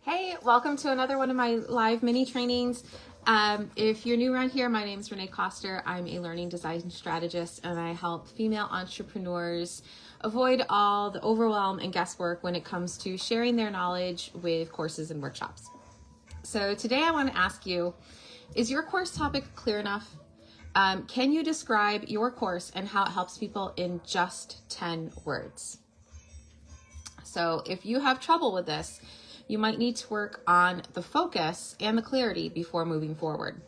Hey, welcome to another one of my live mini trainings. If you're new around here, my name is Renee Coster. I'm a learning design strategist and I help female entrepreneurs avoid all the overwhelm and guesswork when it comes to sharing their knowledge with courses and workshops. So today I want to ask you, is your course topic clear enough? Can you describe your course and how it helps people in just 10 words? So if you have trouble with this, you might need to work on the focus and the clarity before moving forward.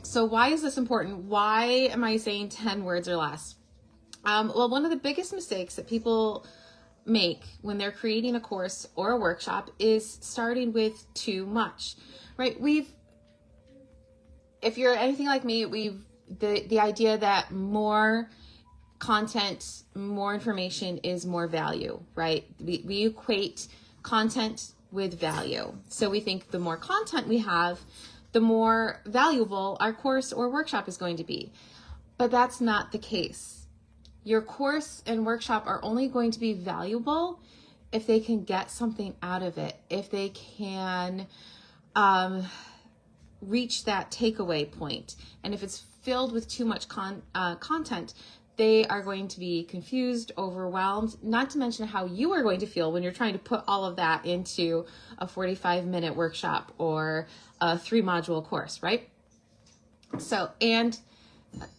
So why is this important? Why am I saying 10 words or less? Well, one of the biggest mistakes that people make when they're creating a course or a workshop is starting with too much, right? If you're anything like me, the idea that more content, more information is more value, right? We equate content with value. So we think the more content we have, the more valuable our course or workshop is going to be. But that's not the case. Your course and workshop are only going to be valuable if they can get something out of it, if they can reach that takeaway point. And if it's filled with too much content, they are going to be confused, overwhelmed, not to mention how you are going to feel when you're trying to put all of that into a 45-minute workshop or a 3-module course, right? So, and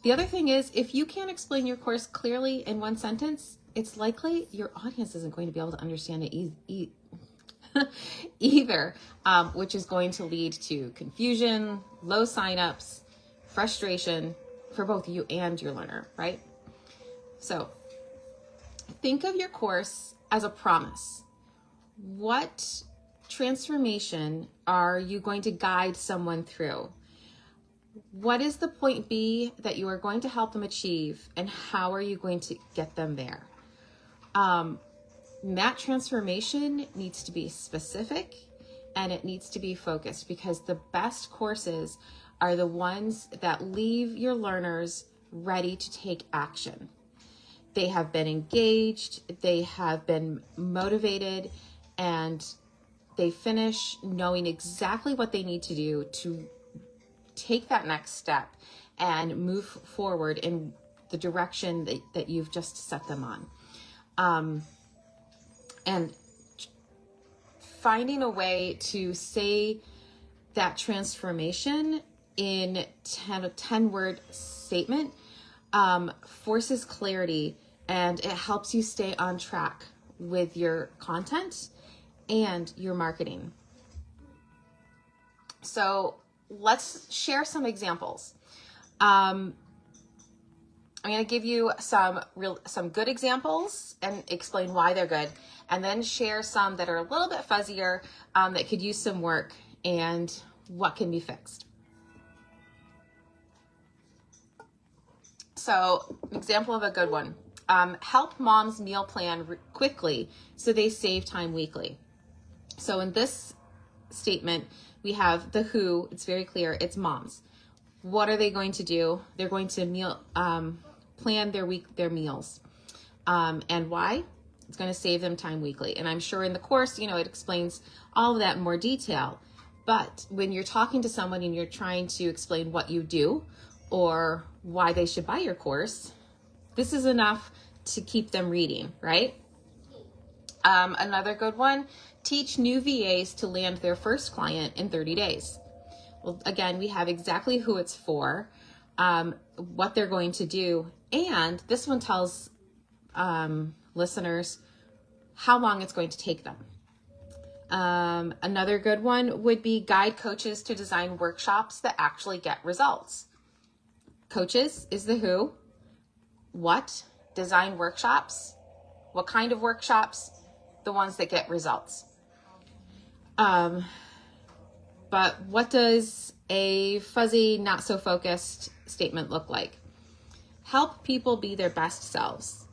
the other thing is, if you can't explain your course clearly in one sentence, it's likely your audience isn't going to be able to understand it either, which is going to lead to confusion, low signups, frustration for both you and your learner, right? So think of your course as a promise. What transformation are you going to guide someone through? What is the point B that you are going to help them achieve, and how are you going to get them there? That transformation needs to be specific and it needs to be focused, because the best courses are the ones that leave your learners ready to take action. They have been engaged, they have been motivated, and they finish knowing exactly what they need to do to take that next step and move forward in the direction that you've just set them on. And finding a way to say that transformation in 10-word statement forces clarity, and it helps you stay on track with your content and your marketing. So let's share some examples. I'm going to give you some good examples and explain why they're good, and then share some that are a little bit fuzzier that could use some work and what can be fixed. So, example of a good one. Help moms meal plan quickly so they save time weekly. So in this statement, we have the who. It's very clear. It's moms. What are they going to do? They're going to plan their meals. And why? It's going to save them time weekly. And I'm sure in the course, it explains all of that in more detail. But when you're talking to someone and you're trying to explain what you do or why they should buy your course, this is enough to keep them reading, right? Another good one, teach new VAs to land their first client in 30 days. Well, again, we have exactly who it's for, what they're going to do, and this one tells listeners how long it's going to take them. Another good one would be guide coaches to design workshops that actually get results. Coaches is the who. What? Design workshops. What kind of workshops? The ones that get results. But what does a fuzzy, not so focused statement look like? Help people be their best selves.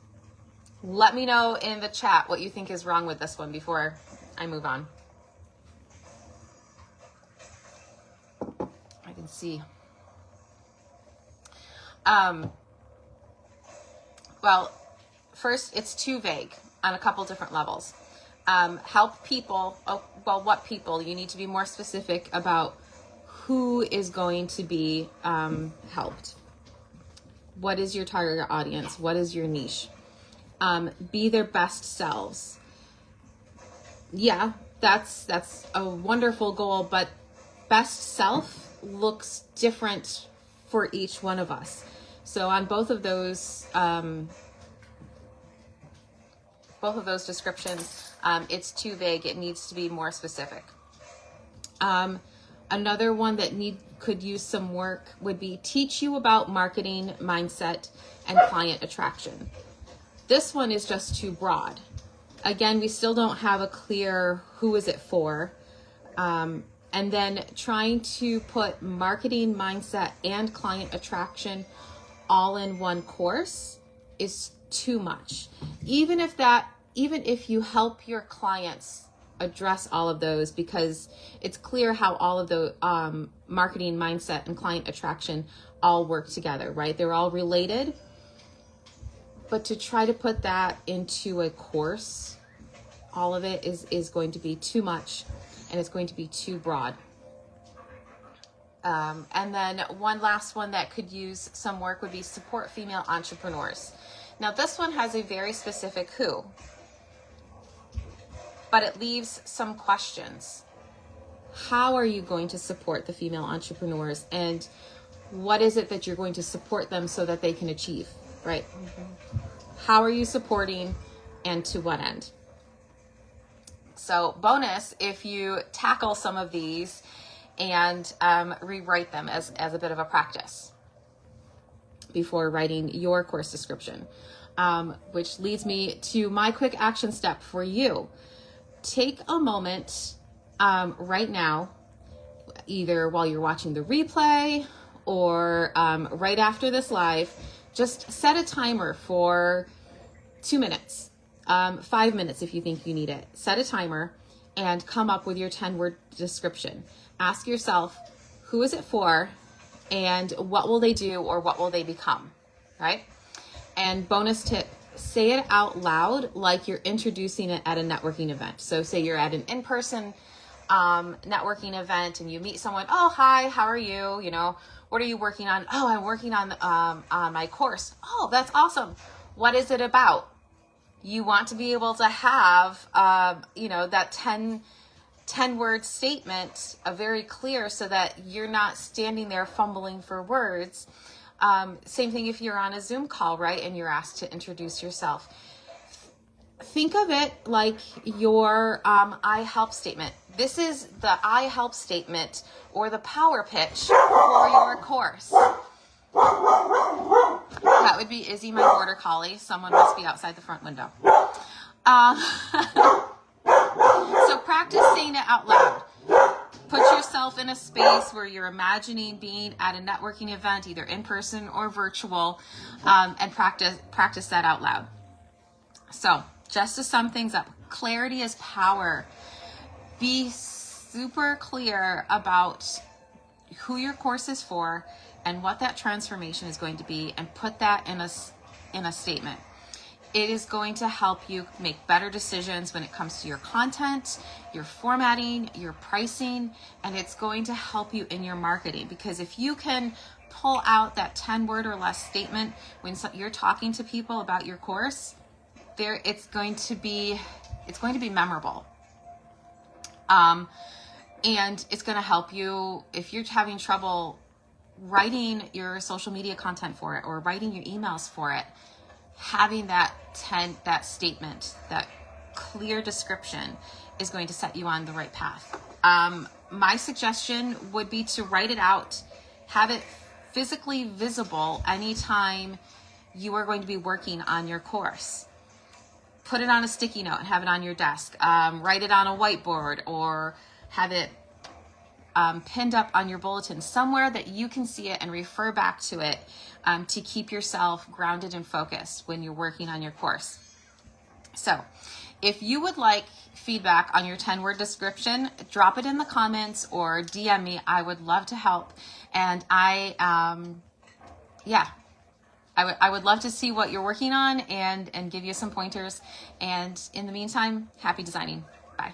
Let me know in the chat what you think is wrong with this one before I move on. I can see. Well, first, it's too vague on a couple different levels. Help people. Oh, well, what people? You need to be more specific about who is going to be helped. What is your target audience? What is your niche? Be their best selves. Yeah, that's a wonderful goal, but best self looks different for each one of us. So on both of those descriptions, it's too vague. It needs to be more specific. Another one that could use some work would be teach you about marketing, mindset, and client attraction. This one is just too broad. Again, we still don't have a clear who is it for. And then trying to put marketing, mindset, and client attraction all in one course is too much. Even if you help your clients address all of those, because it's clear how all of the marketing, mindset, and client attraction all work together, right? They're all related. But to try to put that into a course, all of it is going to be too much, and it's going to be too broad. And then one last one that could use some work would be support female entrepreneurs. Now this one has a very specific who, but it leaves some questions. How are you going to support the female entrepreneurs, and what is it that you're going to support them so that they can achieve, right? How are you supporting, and to what end? So bonus if you tackle some of these and rewrite them as a bit of a practice before writing your course description, which leads me to my quick action step for you. Take a moment right now, either while you're watching the replay or right after this live, just set a timer for 2 minutes, 5 minutes if you think you need it. Set a timer and come up with your 10-word description. Ask yourself, who is it for, and what will they do or what will they become, right? And bonus tip, say it out loud like you're introducing it at a networking event. So say you're at an in-person networking event and you meet someone. Oh, hi, how are you? You know, what are you working on? Oh, I'm working on my course. Oh, that's awesome. What is it about? You want to be able to have, that 10-word statement, very clear, so that you're not standing there fumbling for words. Same thing if you're on a Zoom call, right? And you're asked to introduce yourself. Think of it like your I help statement. This is the I help statement or the power pitch for your course. That would be Izzy, my border collie. Someone must be outside the front window. So practice saying it out loud. Put yourself in a space where you're imagining being at a networking event, either in person or virtual, and practice that out loud. So just to sum things up, clarity is power. Be super clear about who your course is for and what that transformation is going to be, and put that in a statement. It is going to help you make better decisions when it comes to your content, your formatting, your pricing, and it's going to help you in your marketing. Because if you can pull out that 10-word or less statement when you're talking to people about your course, it's going to be memorable. And it's going to help you if you're having trouble writing your social media content for it or writing your emails for it. Having that statement, that clear description is going to set you on the right path. My suggestion would be to write it out, have it physically visible anytime you are going to be working on your course. Put it on a sticky note and have it on your desk. Write it on a whiteboard or have it pinned up on your bulletin, somewhere that you can see it and refer back to it to keep yourself grounded and focused when you're working on your course. So if you would like feedback on your 10-word description, drop it in the comments or DM me. I would love to help. And I I would love to see what you're working on and give you some pointers. And in the meantime, happy designing. Bye.